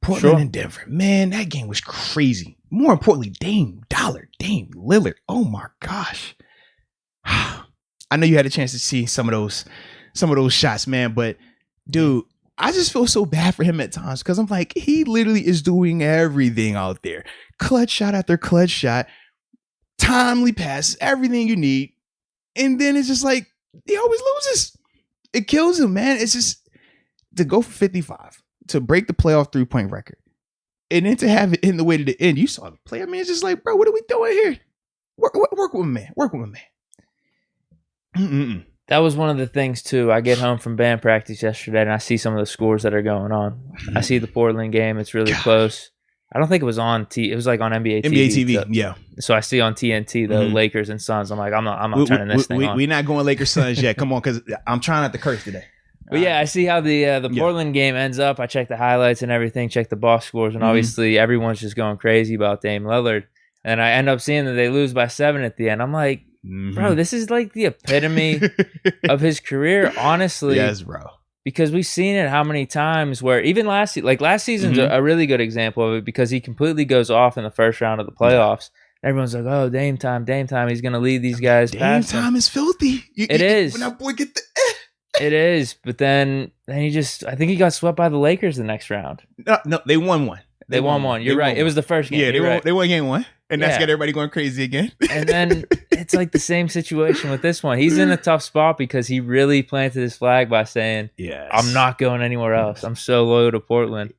Portland and Denver. Man, that game was crazy. More importantly, Dame Lillard. Oh my gosh. I know you had a chance to see some of those shots, man, but dude, I just feel so bad for him at times because I'm like, he literally is doing everything out there. Clutch shot after clutch shot, timely pass, everything you need. And then it's just like, he always loses. It kills him, man. It's just to go for 55, to break the playoff 3-point record, and then to have it in the way to the end. You saw the play. I mean, it's just like, bro, what are we doing here? Work with me, man. Work with me, man. That was one of the things, too. I get home from band practice yesterday, and I see some of the scores that are going on. I see the Portland game. It's really close. I don't think it was on it was like on NBA TV. Yeah. So I see on TNT, the Lakers and Suns. I'm like, I'm not turning this thing on. We're not going Lakers Suns yet. Come on, because I'm trying not to curse today. But yeah, I see how the Portland game ends up. I check the highlights and everything, check the box scores, and obviously everyone's just going crazy about Dame Lillard. And I end up seeing that they lose by 7 at the end. I'm like, bro, this is like the epitome of his career, honestly. Yes, bro. Because we've seen it how many times where even last season's a really good example of it because he completely goes off in the first round of the playoffs. Everyone's like, oh, Dame time. He's going to lead these guys past Dame time is filthy. It is. When that boy get the... It is. But then he just, I think he got swept by the Lakers the next round. No, they won one. They won one. You're right. It was the first game. Yeah, they won game 1. And that's got everybody going crazy again. And then it's like the same situation with this one. He's in a tough spot because he really planted his flag by saying, I'm not going anywhere else. I'm so loyal to Portland.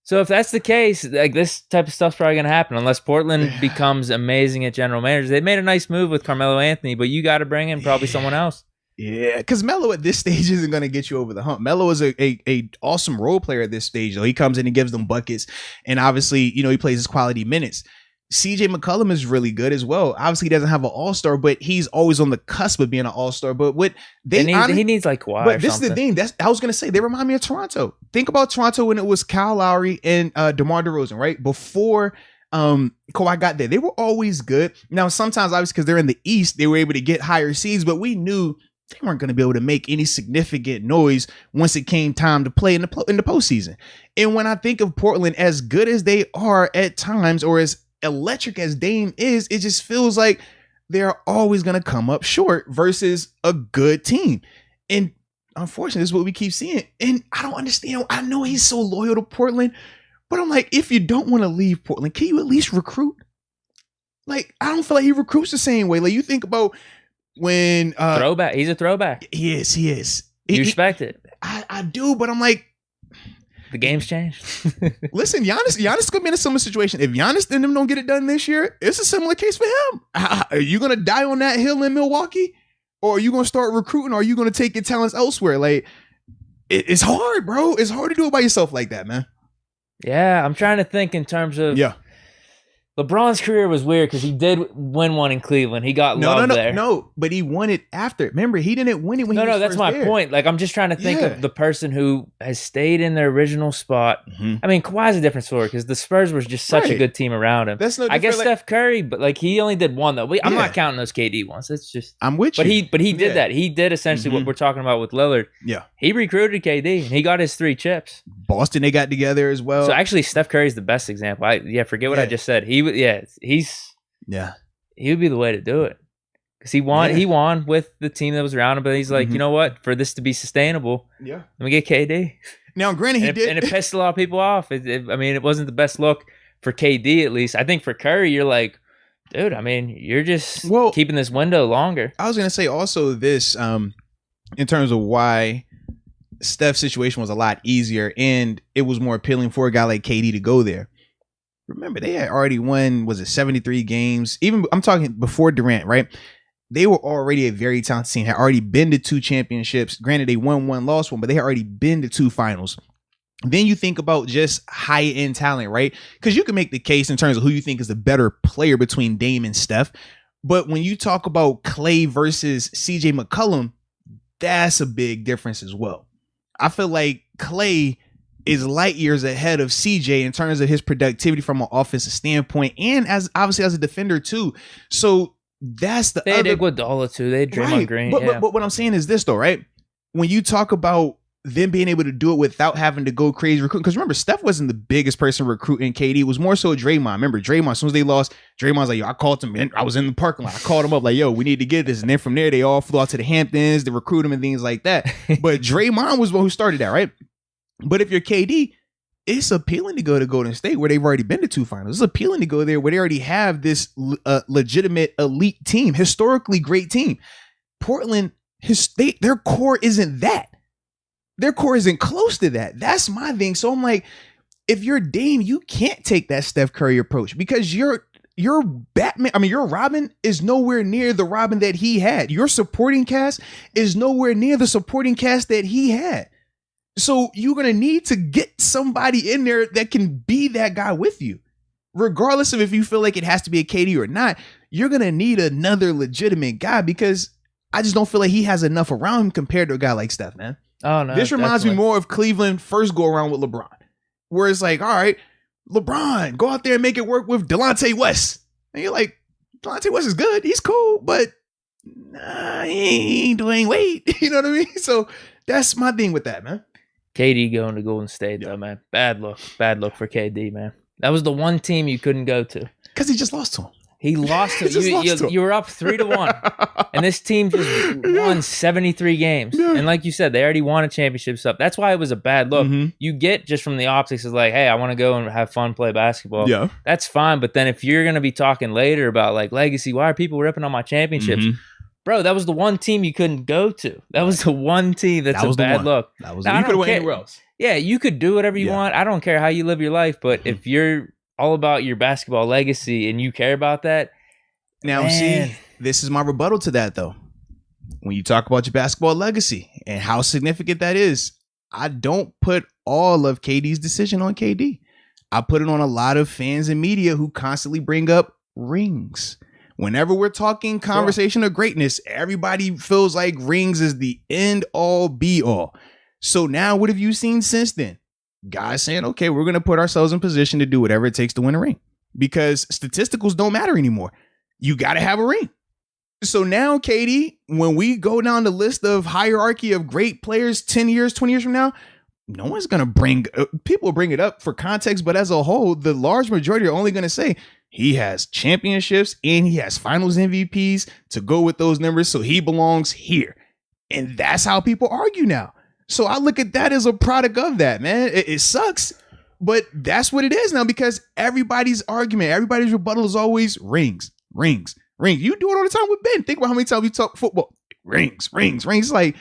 So if that's the case, like this type of stuff's probably going to happen unless Portland becomes amazing at general managers. They made a nice move with Carmelo Anthony, but you got to bring in probably someone else. Yeah, because Melo at this stage isn't going to get you over the hump. Melo is a awesome role player at this stage, though. He comes in and gives them buckets, and obviously, he plays his quality minutes. CJ McCollum is really good as well. Obviously, he doesn't have an all-star, but he's always on the cusp of being an all-star. But what he needs like Kawhi. But this is the thing. I was going to say, they remind me of Toronto. Think about Toronto when it was Kyle Lowry and DeMar DeRozan, right? Before Kawhi got there, they were always good. Now, sometimes, obviously, because they're in the East, they were able to get higher seeds, but we knew they weren't going to be able to make any significant noise once it came time to play in the postseason. And when I think of Portland, as good as they are at times, or as electric as Dame is, it just feels like they're always going to come up short versus a good team. And unfortunately, this is what we keep seeing. And I don't understand. I know he's so loyal to Portland, but I'm like, if you don't want to leave Portland, can you at least recruit? Like, I don't feel like he recruits the same way. Like, you think about when throwback. He's a throwback. He is. You respect it. I do, but I'm like, the game's changed. Listen, Giannis could be in a similar situation. If Giannis and them don't get it done this year, it's a similar case for him. Are you gonna die on that hill in Milwaukee, or are you gonna start recruiting, or are you gonna take your talents elsewhere? Like, it's hard, bro. It's hard to do it by yourself like that, man. Yeah, I'm trying to think in terms of LeBron's career was weird because he did win one in Cleveland. He got love there. No, but he won it after. Remember, he didn't win it when he was that's my point. Like, I'm just trying to think of the person who has stayed in their original spot. I mean, Kawhi's a different story because the Spurs was just such a good team around him. That's no I guess Steph Curry, but like he only did one though. I'm not counting those KD ones. It's just I'm with you. But he did that. He did essentially what we're talking about with Lillard. Yeah, he recruited KD and he got his 3 chips. Boston, they got together as well. So actually, Steph Curry's the best example. Forget what I just said. He would be the way to do it because he won. He won with the team that was around him, but he's like, you know what? For this to be sustainable, let me get KD. Now, granted, he did, and it pissed a lot of people off. I mean, it wasn't the best look for KD, at least. I think for Curry, you're like, dude. I mean, you're just keeping this window longer. I was gonna say also this, in terms of why Steph's situation was a lot easier and it was more appealing for a guy like KD to go there. Remember, they had already won, was it 73 games? Even, I'm talking before Durant, right? They were already a very talented team, had already been to 2 championships. Granted, they won one, lost one, but they had already been to 2 finals. Then you think about just high-end talent, right? Because you can make the case in terms of who you think is the better player between Dame and Steph. But when you talk about Clay versus CJ McCollum, that's a big difference as well. I feel like Clay is light years ahead of CJ in terms of his productivity from an offensive standpoint, and as obviously as a defender too. So that's they had Iguodala too. They had Draymond Green. But what I'm saying is this though, right? When you talk about them being able to do it without having to go crazy recruiting. Because remember, Steph wasn't the biggest person recruiting KD. It was more so Draymond. Remember, Draymond, as soon as they lost, Draymond's like, yo, I called him. I was in the parking lot. I called him up like, yo, we need to get this. And then from there, they all flew out to the Hamptons to recruit him and things like that. But Draymond was the one who started that, right? But if you're KD, it's appealing to go to Golden State where they've already been to 2 finals. It's appealing to go there where they already have this legitimate elite team, historically great team. Portland, their core isn't that. Their core isn't close to that. That's my thing. So I'm like, if you're Dame, you can't take that Steph Curry approach because your Batman, your Robin is nowhere near the Robin that he had. Your supporting cast is nowhere near the supporting cast that he had. So you're going to need to get somebody in there that can be that guy with you. Regardless of if you feel like it has to be a KD or not, you're going to need another legitimate guy because I just don't feel like he has enough around him compared to a guy like Steph, man. Oh, no. This reminds me more of Cleveland first go around with LeBron, where it's like, all right, LeBron, go out there and make it work with Delonte West. And you're like, Delonte West is good. He's cool, but nah, he ain't Dwayne Wade. You know what I mean? So that's my thing with that, man. KD going to Golden State, though, man. Bad look for KD, man. That was the one team you couldn't go to. Because he just lost to him. He lost to him. You were up 3-1, and this team just won 73 games. Yeah. And like you said, they already won a championship stuff. That's why it was a bad look. Mm-hmm. You get just from the optics is like, hey, I want to go and have fun, play basketball. Yeah, that's fine. But then if you're going to be talking later about like legacy, why are people ripping on my championships? Mm-hmm. Bro, that was the one team you couldn't go to. That was the one team that's a bad look. That was you could have went anywhere else. Yeah, you could do whatever you want. I don't care how you live your life, but if you're all about your basketball legacy and you care about that. Now, see, this is my rebuttal to that, though. When you talk about your basketball legacy and how significant that is, I don't put all of KD's decision on KD. I put it on a lot of fans and media who constantly bring up rings. Whenever we're talking conversation of greatness, everybody feels like rings is the end all be all. So now what have you seen since then? Guys saying, okay, we're going to put ourselves in position to do whatever it takes to win a ring because statisticals don't matter anymore. You got to have a ring. So now, Katie, when we go down the list of hierarchy of great players 10 years, 20 years from now, no one's going to people bring it up for context, but as a whole, the large majority are only going to say he has championships and he has finals MVPs to go with those numbers. So he belongs here. And that's how people argue now. So I look at that as a product of that, man. It sucks, but that's what it is now because everybody's argument, everybody's rebuttal is always rings. You do it all the time with Ben. Think about how many times we talk football. Rings. Like,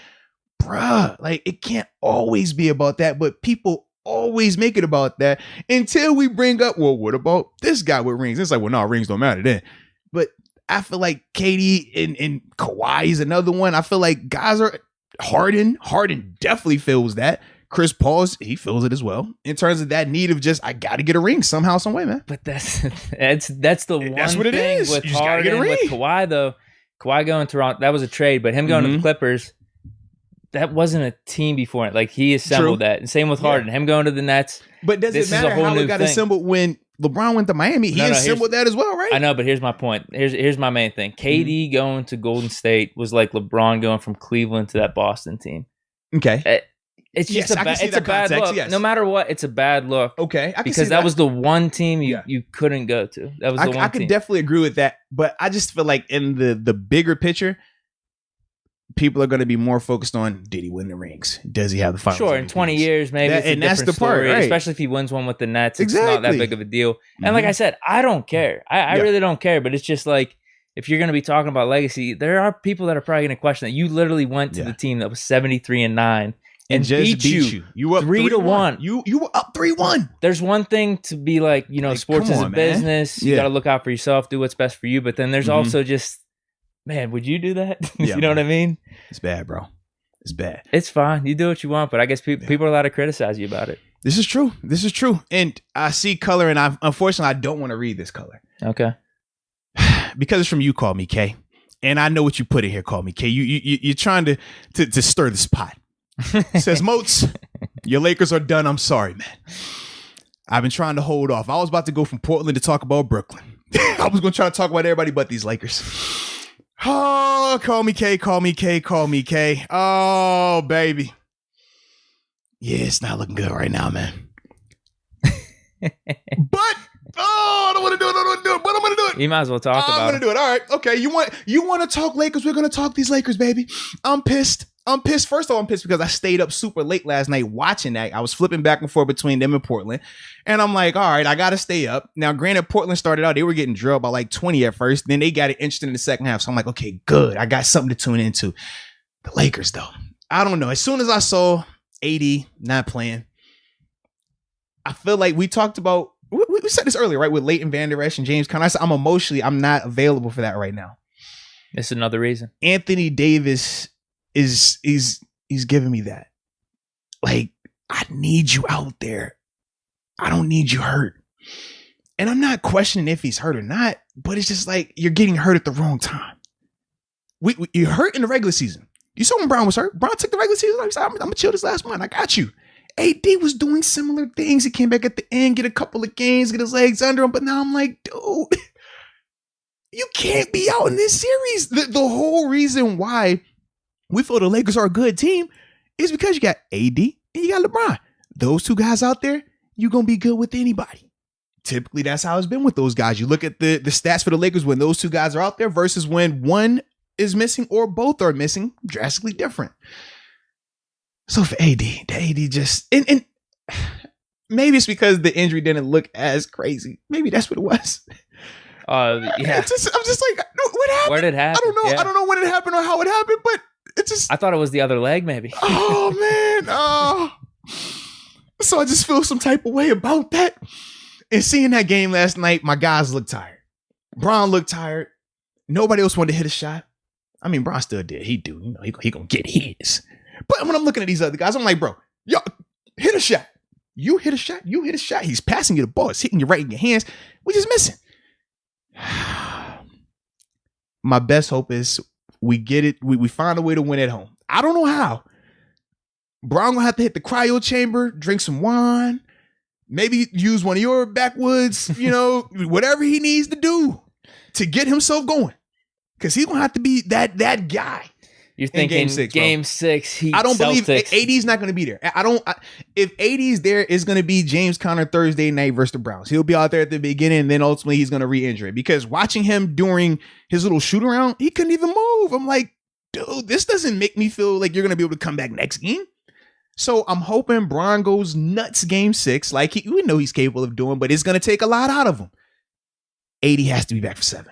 bruh, like it can't always be about that, but people always make it about that until we bring up, well, what about this guy with rings? It's like, well, no, rings don't matter then. But I feel like KD and Kawhi is another one. I feel like guys are Harden definitely feels that. Chris Paul, he feels it as well in terms of that need of just, I got to get a ring somehow, some way, man. But that's the one that's what it thing is. With you Harden, with Kawhi, though. Kawhi going to Toronto, that was a trade, but him going to the Clippers, that wasn't a team before it. Like, he assembled that. And same with Harden, him going to the Nets. But does it matter how it got assembled when LeBron went to Miami? He assembled that as well, right? I know, but here's my point. Here's my main thing. KD going to Golden State was like LeBron going from Cleveland to that Boston team. Okay. It's just a bad look. Yes. No matter what, it's a bad look. Okay, because that was the one team you couldn't go to. That was the one team. I could definitely agree with that, but I just feel like in the bigger picture, people are going to be more focused on, did he win the rings? Does he have the finals? Sure, in 20 years, maybe it's a different story, right? Especially if he wins one with the Nets. It's not that big of a deal. And like I said, I don't care. I really don't care, but it's just like, if you're going to be talking about legacy, there are people that are probably going to question that. You literally went to the team that was 73-9. And just beat you. You were up 3-1. You were up 3-1. There's one thing to be like, sports is a business. You got to look out for yourself, do what's best for you. But then there's also just, man, would you do that? You know what I mean? It's bad, bro. It's bad. It's fine. You do what you want, but I guess people are allowed to criticize you about it. This is true. And I see color, and unfortunately, I don't want to read this color. Okay. Because it's from You Call Me K. And I know what you put in here, Call Me K. You're trying to stir this pot. Says Moats, your Lakers are done. I'm sorry, man. I've been trying to hold off. I was about to go from Portland to talk about Brooklyn. I was going to try to talk about everybody but these Lakers. Oh, call me K. Oh, baby. Yeah, it's not looking good right now, man. But I don't want to do it. But I'm gonna do it. You might as well talk about it. I'm gonna do it. All right. Okay. You want to talk Lakers? We're gonna talk these Lakers, baby. I'm pissed. First of all, I'm pissed because I stayed up super late last night watching that. I was flipping back and forth between them and Portland. And I'm like, all right, I got to stay up. Now, granted, Portland started out, they were getting drilled by like 20 at first. Then they got it interesting in the second half. So I'm like, okay, good. I got something to tune into. The Lakers, though. I don't know. As soon as I saw AD not playing, I feel like we talked about, we said this earlier, right? With Leighton Vander Esch and James Conner. I said, I'm not available for that right now. It's another reason. Anthony Davis he's giving me that. Like, I need you out there. I don't need you hurt. And I'm not questioning if he's hurt or not, but it's just like you're getting hurt at the wrong time. You're hurt in the regular season. You saw when Brown was hurt. Brown took the regular season. He said, I'm going to chill this last one. I got you. AD was doing similar things. He came back at the end, get a couple of games, get his legs under him. But now I'm like, dude, you can't be out in this series. The whole reason why we feel the Lakers are a good team is because you got AD and you got LeBron. Those two guys out there, you're going to be good with anybody. Typically, that's how it's been with those guys. You look at the stats for the Lakers when those two guys are out there versus when one is missing or both are missing, drastically different. So for AD, the AD just, and maybe it's because the injury didn't look as crazy. Maybe that's what it was. Yeah. I'm just like, what happened? Where did it happen? I don't know. Yeah. I don't know when it happened or how it happened, but it just. I thought it was the other leg, maybe. Oh, man. Oh. So I just feel some type of way about that. And seeing that game last night, my guys looked tired. Bron looked tired. Nobody else wanted to hit a shot. I mean, Bron still did. He do. You know, he gonna get his. But when I'm looking at these other guys, I'm like, bro, yo, hit a shot. You hit a shot. You hit a shot. He's passing you the ball. It's hitting you right in your hands. We're just missing. My best hope is we get it. We find a way to win at home. I don't know how. Bron gonna have to hit the cryo chamber, drink some wine, maybe use one of your backwoods, whatever he needs to do to get himself going. Because he's gonna have to be that guy. You're thinking game six. Heat I don't Celtics. believe AD's not going to be there. If AD's there, it's going to be James Conner Thursday night versus the Browns. He'll be out there at the beginning, and then ultimately he's going to re-injure it. Because watching him during his little shoot around, he couldn't even move. I'm like, dude, this doesn't make me feel like you're going to be able to come back next game. So I'm hoping Bron goes nuts game six, like we know he's capable of doing, but it's going to take a lot out of him. AD has to be back for 7.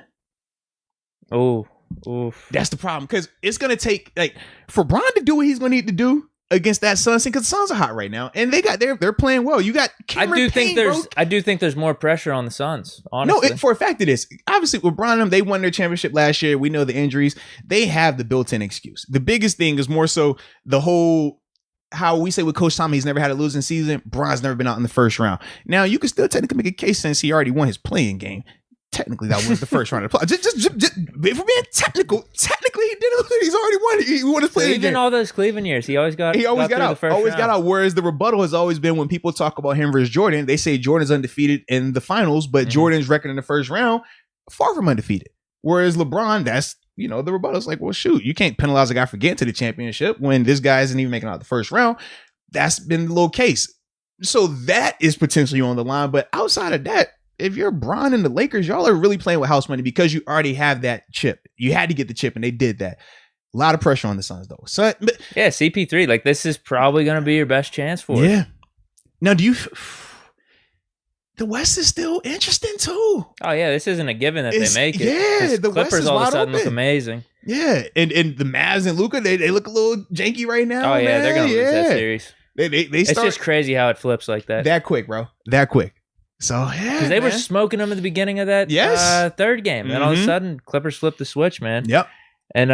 Oh. Oof. That's the problem, because it's going to take, like, for Bron to do what he's going to need to do against that Suns team, because the Suns are hot right now, and they're playing well. You got Cameron Payne, I do think there's more pressure on the Suns, honestly. No, for a fact it is. Obviously, with Bron and them, they won their championship last year. We know the injuries. They have the built-in excuse. The biggest thing is more so the whole, how we say with Coach Tommy, he's never had a losing season. Bron's never been out in the first round. Now, you can still technically make a case since he already won his playing game. Technically, that was the first round of the play. Just if we're being technically he didn't. He's already won. He won his playing game. Even all those Cleveland years, he always got out. Always got out. Whereas the rebuttal has always been when people talk about him versus Jordan, they say Jordan's undefeated in the finals, but Jordan's record in the first round far from undefeated. Whereas LeBron, that's the rebuttal's like, well, shoot, you can't penalize a guy for getting to the championship when this guy isn't even making out the first round. That's been the little case. So that is potentially on the line. But outside of that, if you're Bron and the Lakers, y'all are really playing with house money because you already have that chip. You had to get the chip, and they did that. A lot of pressure on the Suns, though. Yeah, CP3, like, this is probably going to be your best chance for it. Yeah. Now, the West is still interesting, too. Oh, yeah, this isn't a given that they make it. Yeah, the Clippers West is all of a sudden open. look amazing. Yeah, and the Mavs and Luka, they look a little janky right now. Oh, yeah, they're going to lose that series. It's just crazy how it flips like that. That quick, bro. That quick. So, yeah, because they were smoking them at the beginning of that third game. And all of a sudden, Clippers flipped the switch, man. Yep. And,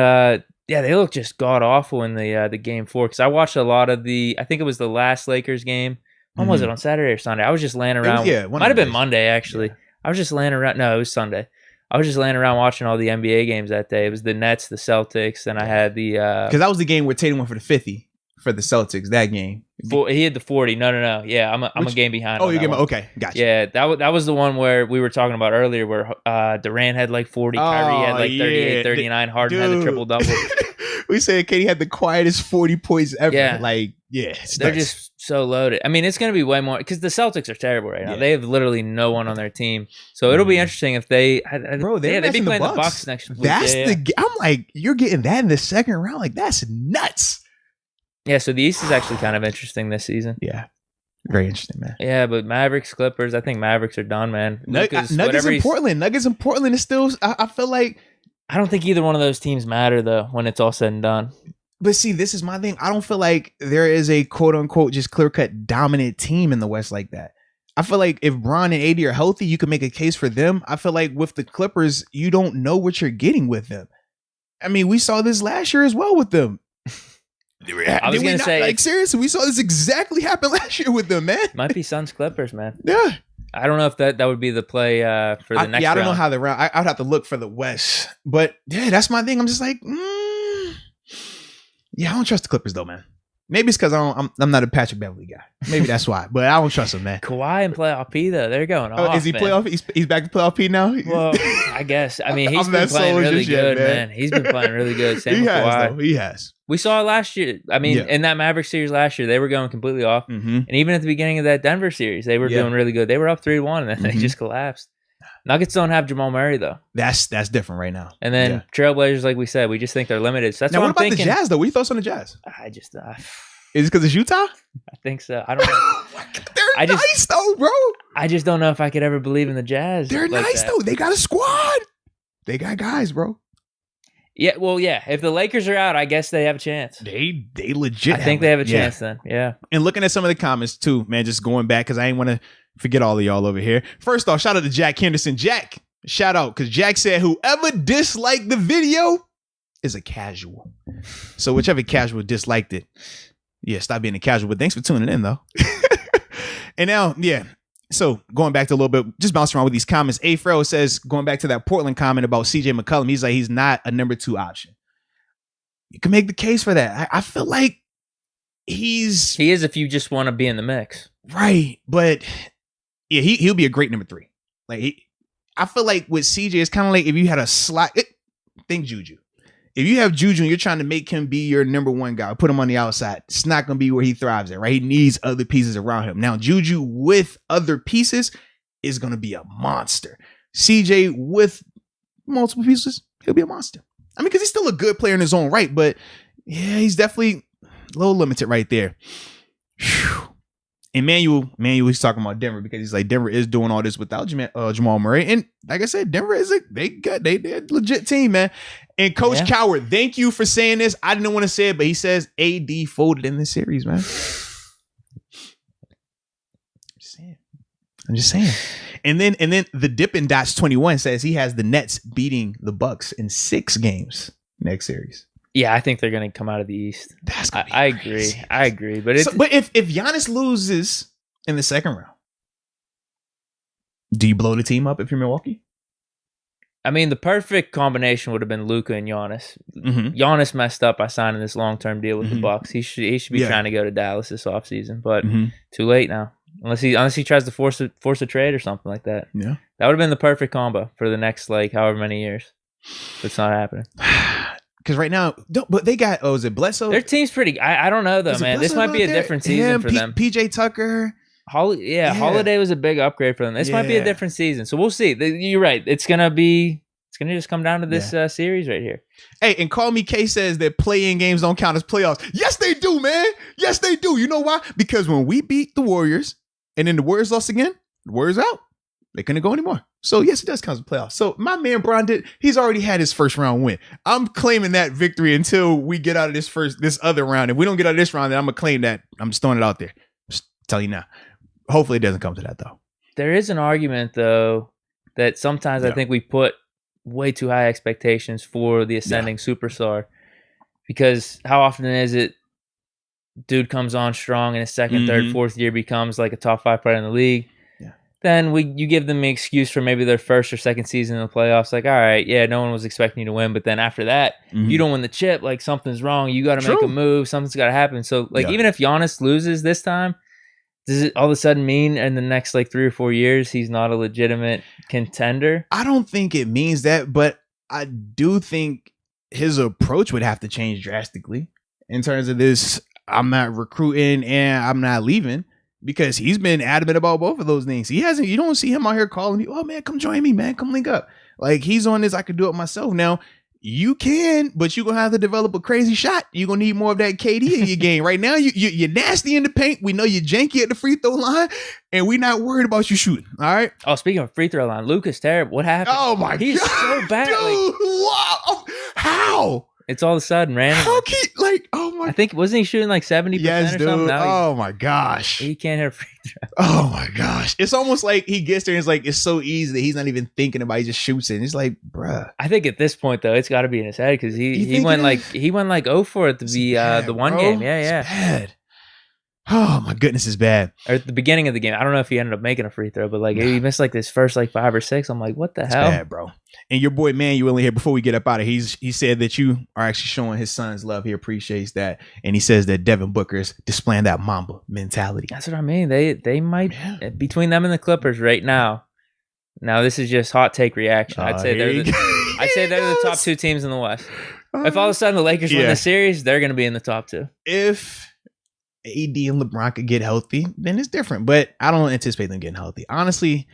they look just god-awful in the game 4. Because I watched a lot of I think it was the last Lakers game. When was it, on Saturday or Sunday? I was just laying around. Might have been Monday, actually. Yeah. I was just laying around. No, it was Sunday. I was just laying around watching all the NBA games that day. It was the Nets, the Celtics, and I had the... Because that was the game where Tatum went for the 50 for the Celtics, that game. He had the 40. No. Yeah, I'm a game behind. Oh, you're game. Okay, gotcha. Yeah, that was the one where we were talking about earlier, where Durant had like 40, Kyrie had like 38, 39, Harden had the triple double. We said Katie had the quietest 40 points ever. Yeah. Like, Yeah, they're just so loaded. I mean, it's going to be way more because the Celtics are terrible right now. Yeah. They have literally no one on their team, so it'll be interesting if they. Bro, they'd be playing the Bucks next week. That's I'm like, you're getting that in the second round. Like, that's nuts. Yeah, so the East is actually kind of interesting this season. Yeah, very interesting, man. Yeah, but Mavericks, Clippers. I think Mavericks are done, man. Nuggets in Portland. Nuggets in Portland is still. I feel like. I don't think either one of those teams matter though when it's all said and done. But see, this is my thing. I don't feel like there is a quote unquote just clear cut dominant team in the West like that. I feel like if Bron and AD are healthy, you can make a case for them. I feel like with the Clippers, you don't know what you're getting with them. I mean, we saw this last year as well with them. I was going to say, like, seriously, we saw this exactly happen last year with them, man. Might be Suns Clippers, man. Yeah. I don't know if that would be the play for the next round. Yeah, I don't know how the round. I'd have to look for the West. But yeah, that's my thing. I'm just like, yeah, I don't trust the Clippers though, man. Maybe it's because I'm not a Patrick Beverly guy. Maybe that's why. But I don't trust him, man. Kawhi in playoff P though, they're going off. Is he playoff? He's back to playoff P now. Well, I guess. I mean, he's been playing really good, man. He's been playing really good. Same with Kawhi. Though. He has. We saw it last year. I mean, in that Maverick series last year, they were going completely off. Mm-hmm. And even at the beginning of that Denver series, they were doing really good. They were up 3-1, and then they just collapsed. Nuggets don't have Jamal Murray though. That's different right now. And then Trailblazers, like we said, we just think they're limited. So that's now, what I'm thinking. What about the Jazz though? What are your thoughts on the Jazz? Is it because it's Utah? I think so. I don't know. They're nice though, bro. I just don't know if I could ever believe in the Jazz. They're like nice though. They got a squad. They got guys, bro. Yeah, well, yeah. If the Lakers are out, I guess they have a chance. They legit. I think they have a chance then. Yeah. And looking at some of the comments too, man. Just going back because I ain't want to forget all of y'all over here. First off, shout out to Jack Henderson. Jack, shout out because Jack said whoever disliked the video is a casual. So whichever casual disliked it, yeah, stop being a casual. But thanks for tuning in though. And now, yeah. So going back to a little bit, just bouncing around with these comments. A. Frel says, going back to that Portland comment about CJ McCollum, he's like, he's not a number 2 option. You can make the case for that. I feel like he is if you just want to be in the mix. Right. But yeah, he'll be a great number 3. Like I feel like with CJ, it's kind of like if you had a slot, think Juju. If you have Juju and you're trying to make him be your number 1 guy, put him on the outside, it's not going to be where he thrives at, right? He needs other pieces around him. Now, Juju with other pieces is going to be a monster. CJ with multiple pieces, he'll be a monster. I mean, because he's still a good player in his own right, but yeah, he's definitely a little limited right there. Whew. Emmanuel, he's talking about Denver because he's like, Denver is doing all this without Jamal Murray. And like I said, Denver is they're a legit team, man. And Coach Coward, thank you for saying this. I didn't want to say it, but he says AD folded in this series, man. I'm just saying. And then the Dippin' Dots 21 says he has the Nets beating the Bucks in 6 games next series. Yeah, I think they're going to come out of the East. I agree. I agree. But if Giannis loses in the second round, do you blow the team up if you're Milwaukee? I mean, the perfect combination would have been Luka and Giannis. Mm-hmm. Giannis messed up by signing this long-term deal with the Bucks. He should be trying to go to Dallas this offseason, but too late now. Unless he tries to force a trade or something like that. Yeah, that would have been the perfect combo for the next however many years. But it's not happening. Because right now, but they got, is it Bledsoe? Their team's pretty, I don't know though, man. This might be a different season for them. PJ Tucker. Holiday was a big upgrade for them. This might be a different season. So we'll see. You're right. It's going to just come down to this series right here. Hey, and Call Me K says that play-in games don't count as playoffs. Yes, they do, man. Yes, they do. You know why? Because when we beat the Warriors and then the Warriors lost again, the Warriors out. They couldn't go anymore. So yes, it does count as playoffs. So my man Bron he's already had his first round win. I'm claiming that victory until we get out of this other round. If we don't get out of this round, then I'm gonna claim that. I'm just throwing it out there. Just tell you now. Hopefully it doesn't come to that though. There is an argument though that sometimes I think we put way too high expectations for the ascending superstar, because how often is it dude comes on strong in his second, third, fourth year, becomes like a top 5 player in the league. Then you give them an excuse for maybe their first or second season in the playoffs. Like, all right, yeah, no one was expecting you to win. But then after that, you don't win the chip. Like, something's wrong. You got to make a move. Something's got to happen. So, even if Giannis loses this time, does it all of a sudden mean in the next 3 or 4 years he's not a legitimate contender? I don't think it means that, but I do think his approach would have to change drastically in terms of this. I'm not recruiting and I'm not leaving, because he's been adamant about both of those things. You don't see him out here calling me, oh man, come join me, man, come link up. Like, he's on this, I could do it myself. Now, you can, but you're going to have to develop a crazy shot. You're going to need more of that KD in your game. Right now, you're nasty in the paint. We know you're janky at the free throw line, and we're not worried about you shooting. All right? Oh, speaking of free throw line, Luka's terrible. What happened? Oh, my God. He's so bad. Dude, wow. How? It's all of a sudden random. Oh my! I think wasn't he shooting like 70% yes, or something? Dude. Oh my gosh! He can't hit a free throw. Oh my gosh! It's almost like he gets there and it's like it's so easy that he's not even thinking about it. He just shoots it. And it's like, bruh. I think at this point though, it's got to be in his head because he went like 0 for it to be the one game. Yeah, it's bad. Oh my goodness, it's bad. Or at the beginning of the game, I don't know if he ended up making a free throw, but like he missed like this first like 5 or 6. I'm like, what the hell? Bad, bro. And your boy Manuel in here, before we get up out of here, he said that you are actually showing his son's love. He appreciates that, and he says that Devin Booker's displaying that Mamba mentality. That's what I mean. They might between them and the Clippers right now. Now this is just hot take reaction. I'd say they're the top 2 teams in the West. If all of a sudden the Lakers win the series, they're going to be in the top 2. If AD and LeBron could get healthy, then it's different. But I don't anticipate them getting healthy. Honestly,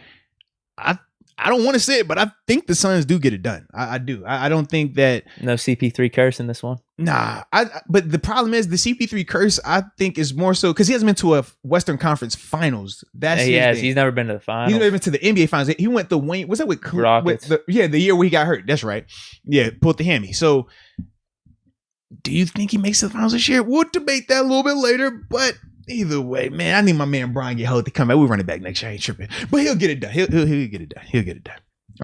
I don't want to say it, but I think the Suns do get it done. I do. I don't think that no CP3 curse in this one. Nah. But the problem is the CP3 curse, I think, is more so because he hasn't been to a Western Conference Finals. That's he's never been to the finals. He's never been to the NBA Finals. He went to Wayne. Was that with Rockets? The year where he got hurt. That's right. Yeah, pulled the hammy. So, do you think he makes the finals this year? We'll debate that a little bit later, but either way, man, I need my man Brian get healthy. Come back. We'll run it back next year. I ain't tripping, but he'll get it done. He'll get it done. He'll get it done.